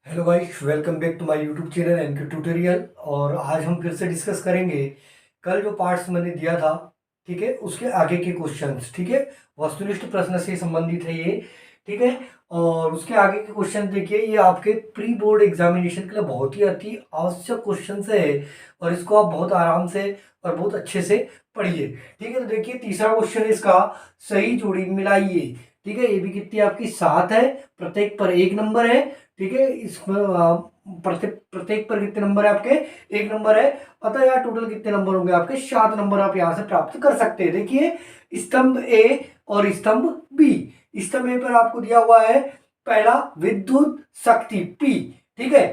Hello guys, welcome back to my YouTube channel NK tutorial. और आज हम फिर से डिस्कस करेंगे कल जो पार्ट्स मैंने दिया था, ठीक है, उसके आगे के क्वेश्चंस। ठीक है, वस्तुनिष्ठ प्रश्न से संबंधित है ये। ठीक है, और उसके आगे के क्वेश्चन देखिए, ये आपके प्री बोर्ड एग्जामिनेशन के लिए बहुत ही अति आवश्यक क्वेश्चन है और इसको आप बहुत आराम से और बहुत अच्छे से पढ़िए। ठीक है, तो देखिए तीसरा क्वेश्चन है इसका, सही जोड़ी मिलाइए। ठीक है, ये भी कितनी आपकी 7 है, प्रत्येक पर 1 नंबर है। ठीक है, इसमें प्रत्येक प्रत्येक पर कितने नंबर है आपके? 1 नंबर है। अतः यार टोटल कितने नंबर होंगे आपके? 7 नंबर आप यहां से प्राप्त कर सकते हैं। देखिए, स्तंभ ए और स्तंभ बी। स्तंभ ए पर आपको दिया हुआ है पहला विद्युत शक्ति पी। ठीक है,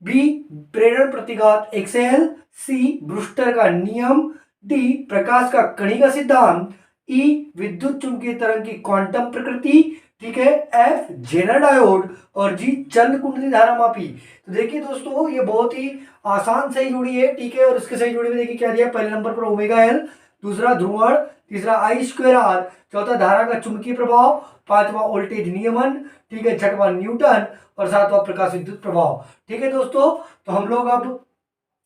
बी प्रेरण प्रतिघात एक्सएल, सी ब्रूस्टर का नियम, डी प्रकाश का कणिका सिद्धांत, ई विद्युत चुंबकीय तरंग की क्वांटम प्रकृति। ठीक है, एफ जेनर डायोड और जी चंद कुंडली धारा मापी। तो देखिए दोस्तों, ये बहुत ही आसान सही जोड़ी है। ठीक है, और इसके सही जोड़ी में देखिए क्या दिया है, पहले नंबर पर ओमेगा एल, दूसरा ध्रुवण, तीसरा आई स्क्वेयर आर, चौथा धारा का चुंबकीय प्रभाव, पांचवा वोल्टेज नियमन, ठीक है, छठवां न्यूटन और सातवां प्रकाश विद्युत प्रभाव। ठीक है दोस्तों, तो हम लोग अब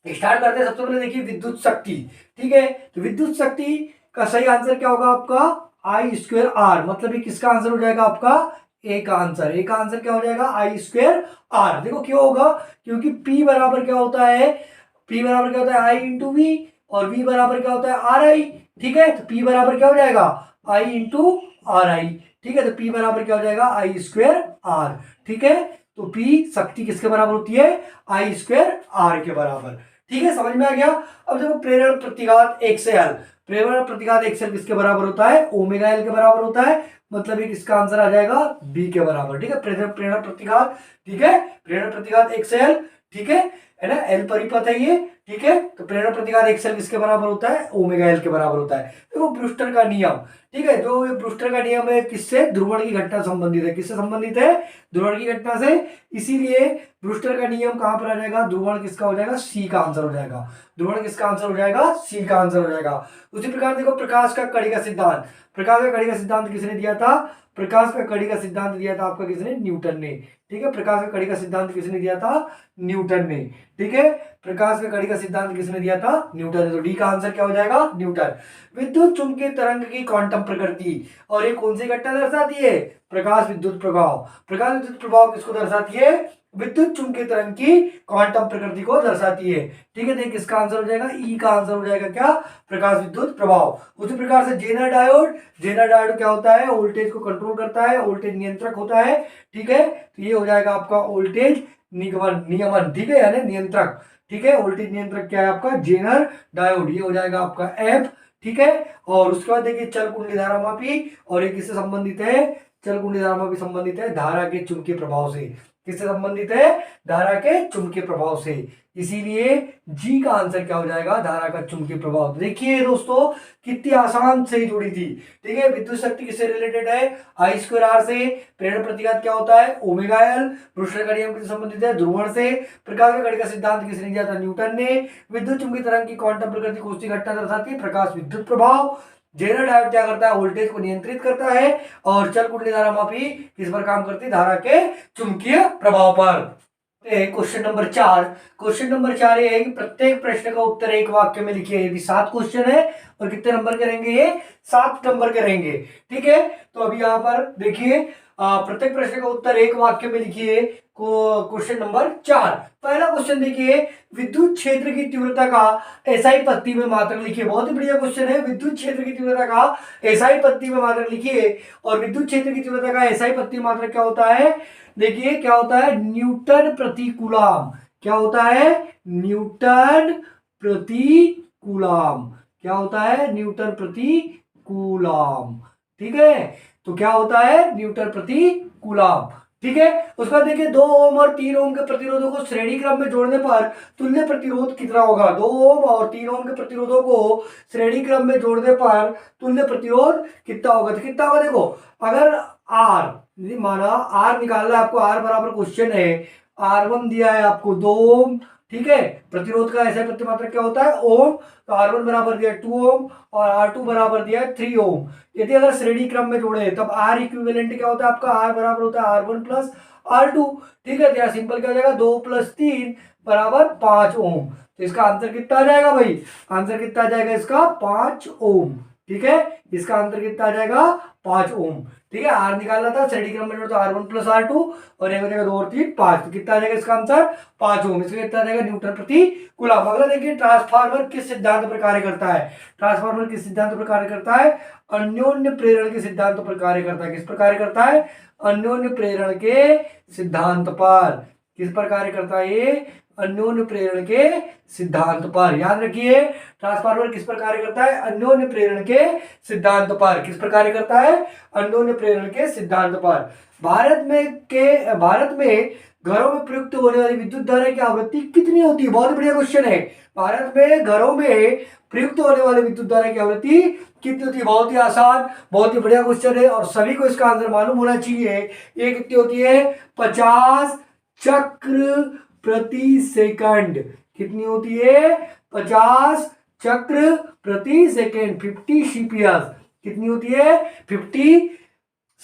स्टार्ट करते हैं। सबसे पहले देखिए विद्युत शक्ति। ठीक है, तो विद्युत शक्ति का सही आंसर क्या होगा आपका? I square R. मतलब ये किसका आंसर हो जाएगा आपका? ए का आंसर। ए का आंसर क्या हो जाएगा? I square R. देखो क्यों होगा, क्योंकि पी बराबर क्या होता है? पी बराबर क्या होता है? आई इंटू वी, और वी बराबर क्या होता है? आर आई। ठीक है, तो पी बराबर क्या हो जाएगा? आई इंटू आर आई। ठीक है, तो पी बराबर क्या हो जाएगा? I square R. ठीक है, तो पी शक्ति किसके बराबर होती है? आई स्क्वेयर आर के बराबर। ठीक है, समझ में आ गया। अब देखो प्रेरण प्रतिघात एक्सएल। प्रेरण प्रतिघात एक्सएल किसके बराबर होता है? ओमेगा एल के बराबर होता है। मतलब ये किसका आंसर आ जाएगा? बी के बराबर। ठीक है, प्रेरण प्रतिघात। ठीक है, प्रेरण प्रतिघात एक्सएल। ठीक है ना, एल परिपथ है ये। ठीक है, तो प्रेरण प्रतिघात एक्सएल किसके बराबर होता है? ओमेगा एल के बराबर होता है। देखो ब्रूस्टर का नियम। ठीक है, जो ये ब्रूस्टर का नियम है किससे? ध्रुवण की घटना संबंधित है। किससे संबंधित है? ध्रुवण की घटना से। इसीलिए ब्रूस्टर का नियम कहां पर आ जाएगा? ध्रुवण किसका हो जाएगा? सी का आंसर हो जाएगा। ध्रुवण किसका आंसर हो जाएगा? सी का आंसर हो जाएगा। उसी प्रकार देखो प्रकाश का कड़ी का सिद्धांत। प्रकाश का कड़ी का सिद्धांत किसने दिया था? प्रकाश का कड़ी का सिद्धांत दिया था आपका किसने? न्यूटन ने। ठीक है, प्रकाश का कड़ी का सिद्धांत किसने दिया था? न्यूटन ने। ठीक है, प्रकाश का कड़ी का सिद्धांत किसने दिया था? न्यूटन ने। तो डी का आंसर क्या हो जाएगा? न्यूटन। विद्युत चुंबकीय तरंग की क्वांटम प्रकृति, और ये कौन सी घटना दर्शाती है? प्रकाश विद्युत प्रभाव। प्रकाश विद्युत प्रभाव किसको दर्शाती है? विद्युत चुंबकीय तरंग की क्वांटम प्रकृति को दर्शाती है। ठीक है, देखिए किसका आंसर हो जाएगा? ई का आंसर हो जाएगा क्या? प्रकाश विद्युत प्रभाव। उसी प्रकार से जेनर डायोड। जेनर डायोड क्या होता है? वोल्टेज को कंट्रोल करता है, वोल्टेज नियंत्रक होता है। ठीक है, तो ये हो जाएगा आपका वोल्टेज निगमन नियमन। ठीक है, यानी नियंत्रक। ठीक है, वोल्टेज नियंत्रक क्या है आपका? Zener diode. ये हो जाएगा आपका एफ। ठीक है, और उसके बाद देखिए चल कुंडली धारा मापी, और ये किससे संबंधित है? चल कुंडली धारा मापी संबंधित है धारा के चुंबकीय प्रभाव से। किससे संबंधित है? धारा के चुंबकीय प्रभाव से। इसीलिए जी का आंसर क्या हो जाएगा? धारा का चुंबकीय प्रभाव। देखिए दोस्तों, कितनी आसान से जुड़ी थी। ठीक है, विद्युत शक्ति किससे रिलेटेड है? आई स्क्वायर आर से। प्रेरण प्रतिघात क्या होता है? Omega L. ब्रूस्टर का नियम किससे संबंधित है? ध्रुवण से। प्रकाश का कड़ी का सिद्धांत किसने दिया था? न्यूटन ने। विद्युत चुंबकीय तरंग की क्वांटम प्रकृति कौन सी घटना दर्शाती है? प्रकाश विद्युत प्रभाव। जेनर डायोड क्या करता है? वोल्टेज को नियंत्रित करता है। और चल कुंडली धारा मापी किस पर काम करती है? धारा के चुंबकीय प्रभाव पर। Question number 4। क्वेश्चन नंबर 4 ये है कि प्रत्येक प्रश्न का उत्तर एक वाक्य में लिखिए। ये भी 7 क्वेश्चन है, और कितने नंबर के रहेंगे? ये 7 नंबर के रहेंगे। ठीक है, तो अभी यहां पर देखिए, प्रत्येक प्रश्न का उत्तर एक वाक्य में लिखिए। क्वेश्चन नंबर 4, पहला क्वेश्चन देखिए, विद्युत क्षेत्र की तीव्रता का एसआई पत्ती में मात्रक लिखिए। बहुत ही बढ़िया क्वेश्चन है। विद्युत क्षेत्र की तीव्रता का एसआई पत्ती में मात्रक लिखिए। और विद्युत क्षेत्र की तीव्रता का एसआई पत्ती में मात्रक क्या होता है? देखिए क्या होता है? न्यूटन प्रति कूलम। क्या होता है? न्यूटन प्रति कूलम। क्या होता है? न्यूटन प्रति कूलम। ठीक है, तो क्या होता है? न्यूटन प्रति कूलम। ठीक है, उसके बाद देखिए 2 ओम और 3 ओम के प्रतिरोधों को श्रेणी क्रम में जोड़ने पर तुल्य प्रतिरोध कितना होगा? 2 ओम और 3 ओम के प्रतिरोधों को श्रेणी क्रम में जोड़ने पर तुल्य प्रतिरोध कितना होगा? तो कितना होगा? देखो, अगर आर माना, आर निकालना है आपको, आर बराबर क्वेश्चन है, R1 दिया है आपको 2 ओम। ठीक है, प्रतिरोध का ऐसा प्रतिमात्रक क्या होता है? ओम। तो R1 बराबर दिया है 2 ओम, और R2 बराबर दिया है 3 ओम। यदि अगर श्रेणी क्रम में जोड़े तब R इक्विवेलेंट क्या होता है आपका? R बराबर होता है R1 प्लस R2। ठीक है, तो यहाँ सिंपल क्या हो जाएगा, 2 + 3 = 5 ओम। तो इसका आंसर कितना आ जाएगा भाई, आंसर कितना आ जाएगा इसका, 5 ओम। ठीक है, इसका आंसर कितना आ जाएगा, 5 ओम। ठीक है, आर निकालना था, स्टेडी क्रम में तो R1 + R2 और एक हो जाएगा 2 और 3 5, तो कितना आ जाएगा इसका आंसर, 5 ओम। इसका कितना आ जाएगा, न्यूटन प्रति कूलम। अगला देखिए, ट्रांसफार्मर किस सिद्धांत पर कार्य करता है। ट्रांसफार्मर किस सिद्धांत पर कार्य करता है, अन्योन्य प्रेरण के सिद्धांत पर कार्य करता है। किस पर कार्य करता है, अन्योन्य प्रेरण के सिद्धांत पर। किस पर कार्य करता है ये, अन्योन्य प्रेरण के सिद्धांत पर। याद रखिए, ट्रांसफार्मर किस पर कार्य करता है, अन्योन्य प्रेरण के सिद्धांत पर। किस पर कार्य करता है, अन्योन्य प्रेरण के सिद्धांत पर। भारत में घरों में प्रयुक्त होने वाली विद्युत धारा की आवृत्ति कितनी होती है, बहुत बढ़िया क्वेश्चन है। भारत में घरों में प्रयुक्त होने वाली विद्युत धारा की आवृत्ति कितनी होती है, बहुत ही आसान, बहुत ही बढ़िया क्वेश्चन है और सभी को इसका आंसर मालूम होना चाहिए। ये कितनी होती है, 50 चक्र प्रति सेकंड। कितनी होती है, 50 चक्र प्रति सेकंड, 50 CPS। कितनी होती है, 50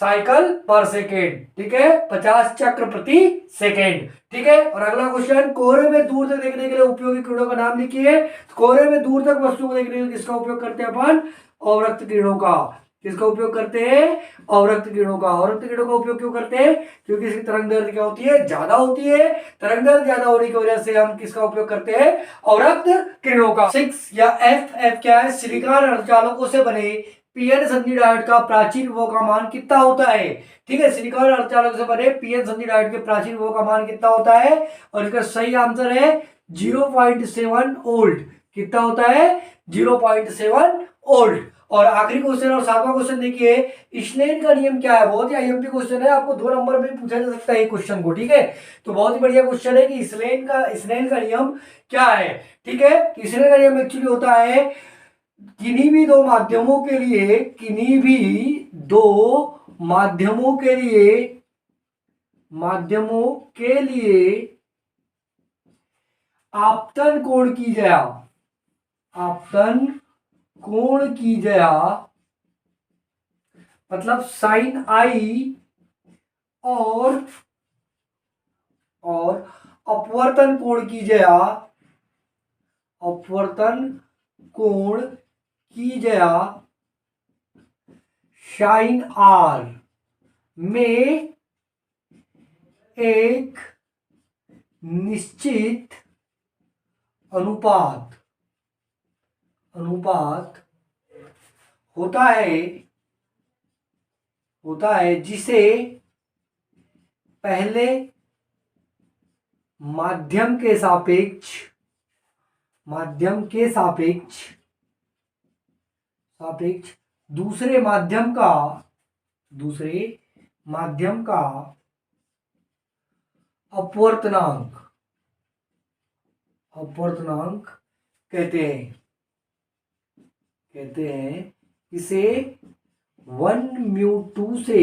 साइकिल पर सेकेंड। ठीक है, 50 चक्र प्रति सेकेंड। ठीक है, और अगला क्वेश्चन, कोहरे में दूर तक देखने के लिए उपयोगी किरणों का नाम लिखिए। कोहरे में दूर तक वस्तुओं को देखने के लिए किसका उपयोग करते हैं अपन, अवरक्त किरणों का। किसका उपयोग करते हैं, अवरक्त किरणों का। अवरक्त किरणों का उपयोग क्यों करते हैं, क्योंकि इसकी तरंग दैर्ध्य क्या होती है, ज्यादा होती है। तरंग दैर्ध्य ज्यादा होने की वजह से हम किसका उपयोग करते हैं, अवरक्त किरणों का। 6 या F क्या है, सिलिकॉन अर्धचालकों से बने पीएन संधि डायोड का प्राचीन विभव का मान कितना होता है। ठीक है, सिलिकॉन अर्धचालक से बने पीएन संधि डायोड के प्राचीन विभव का मान कितना होता है, और इसका सही आंसर है 0.7 वोल्ट। कितना होता है, 0.7 वोल्ट। और आखिरी क्वेश्चन और 7वां क्वेश्चन देखिए, स्नेल का नियम क्या है। बहुत ही आईएमपी क्वेश्चन है, आपको 2 नंबर में पूछा जा सकता है क्वेश्चन को। ठीक है, तो बहुत ही बढ़िया क्वेश्चन है कि स्नेल का नियम क्या है। ठीक है, स्नेल का नियम एक्चुअली होता है, किन्हीं भी दो माध्यमों के लिए, किन्हीं भी दो माध्यमों के लिए आपतन कोण की जया, आपतन कोण की जया मतलब साइन आई और अपवर्तन कोण की जया, अपवर्तन कोण की जया साइन आर में एक निश्चित अनुपात होता है जिसे पहले माध्यम के सापेक्ष दूसरे माध्यम का अपवर्तनांक कहते हैं। इसे 1μ2 से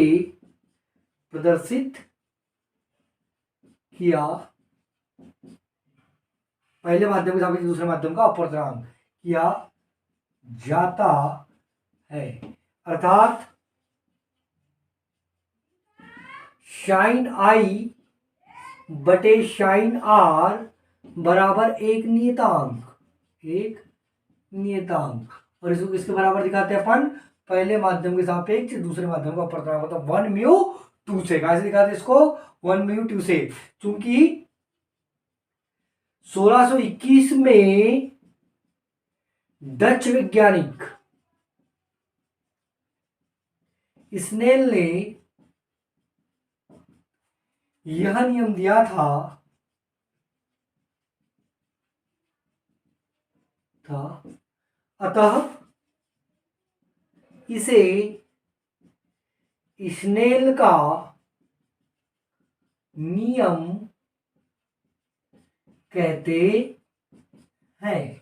प्रदर्शित किया, पहले माध्यम के सापेक्ष दूसरे माध्यम का अपवर्तनांक किया जाता है। अर्थात साइन आई बटे साइन आर बराबर एक नियतांक। और इसको किसके बराबर दिखाते हैं अपन, पहले माध्यम के सापेक्ष दूसरे माध्यम का अपवर्तनांक, मतलब 1μ2 से। कैसे दिखाते हैं इसको, 1μ2 से। चूंकि 1621 में डच वैज्ञानिक स्नेल ने यह नियम दिया था, अतः इसे स्नेल का नियम कहते हैं।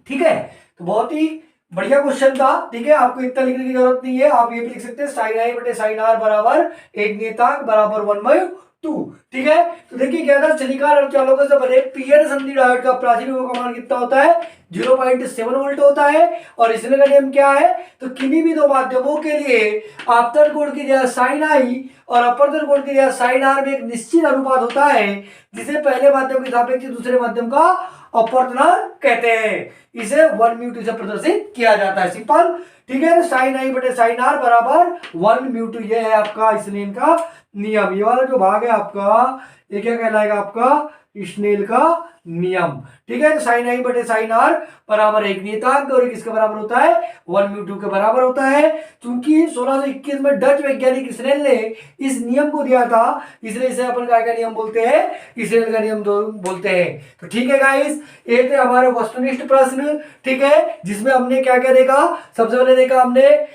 ठीक है, तो बहुत ही बढ़िया क्वेश्चन था। ठीक है, आपको इतना लिखने की जरूरत नहीं है, आप ये भी लिख सकते हैं साइन आई बटे साइन आर बराबर एक नियतांक बराबर 1/2। ठीक है, तो देखिए क्या था, सिलिकॉन अर्धचालकों से बने पीएन संधि डायोड का प्राचीन विभव का मान कितना होता है, 0.7 वोल्ट होता है। और स्नेल का नियम क्या है, तो किन्हीं भी दो माध्यमों के लिए आपतन कोण की जगह साइन आई और अपवर्तन कोण की जगह साइन आर में एक निश्चित अनुपात होता है, जिसे पहले माध्यम के सापेक्ष दूसरे माध्यम का अपवर्तनांक कहते हैं। इसे 1 म्यू टू से प्रदर्शित किया जाता है, सिंपल। ठीक है, साइन आई बटे साइन आर बराबर 1 म्यू टू, ये है आपका स्नेल का नियम। ये वाला जो भाग है आपका, ये क्या कहलाएगा आपका स्नेल का नियम। ठीक है, तो साइन आई बटे साइन आर बराबर एक नियतांक और किसके बराबर होता है, 1 म्यू टू के बराबर होता है। क्योंकि 1621 में डच वैज्ञानिक स्नेल ने इस नियम को दिया था, इसलिए इसे अपन क्या का नियम बोलते हैं, स्नेल का नियम बोलते हैं। तो ठीक है गाइस, ये थे हमारे वस्तुनिष्ठ प्रश्न। ठीक है, जिसमें हमने क्या क्या देखा, सबसे पहले देखा हमने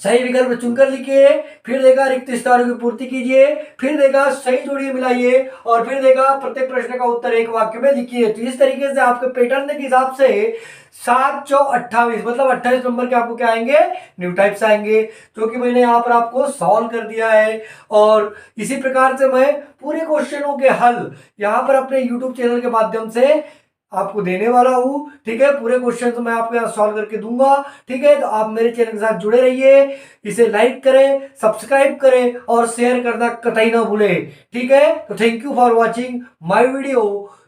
सही विकल्प चुनकर लिखिए, फिर देखा रिक्त स्थानों की पूर्ति कीजिए, फिर देखा सही जोड़ियां मिलाइए, और फिर देखा प्रत्येक प्रश्न का उत्तर एक वाक्य में लिखिए। तो इस तरीके से आपके पैटर्न के हिसाब से 7 चौक 28 मतलब 28 नंबर के आपको क्या आएंगे, न्यू टाइप्स आएंगे, जो कि मैंने यहाँ पर आपको सॉल्व कर दिया है। और इसी प्रकार से मैं पूरे क्वेश्चनों के हल यहाँ पर अपने यूट्यूब चैनल के माध्यम से आपको देने वाला हूं। ठीक है, पूरे क्वेश्चन तो मैं आपको यहाँ सॉल्व करके दूंगा। ठीक है, तो आप मेरे चैनल के साथ जुड़े रहिए, इसे लाइक करें, सब्सक्राइब करें और शेयर करना कतई ना भूलें। ठीक है, तो thank you for watching my video.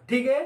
ठीक है।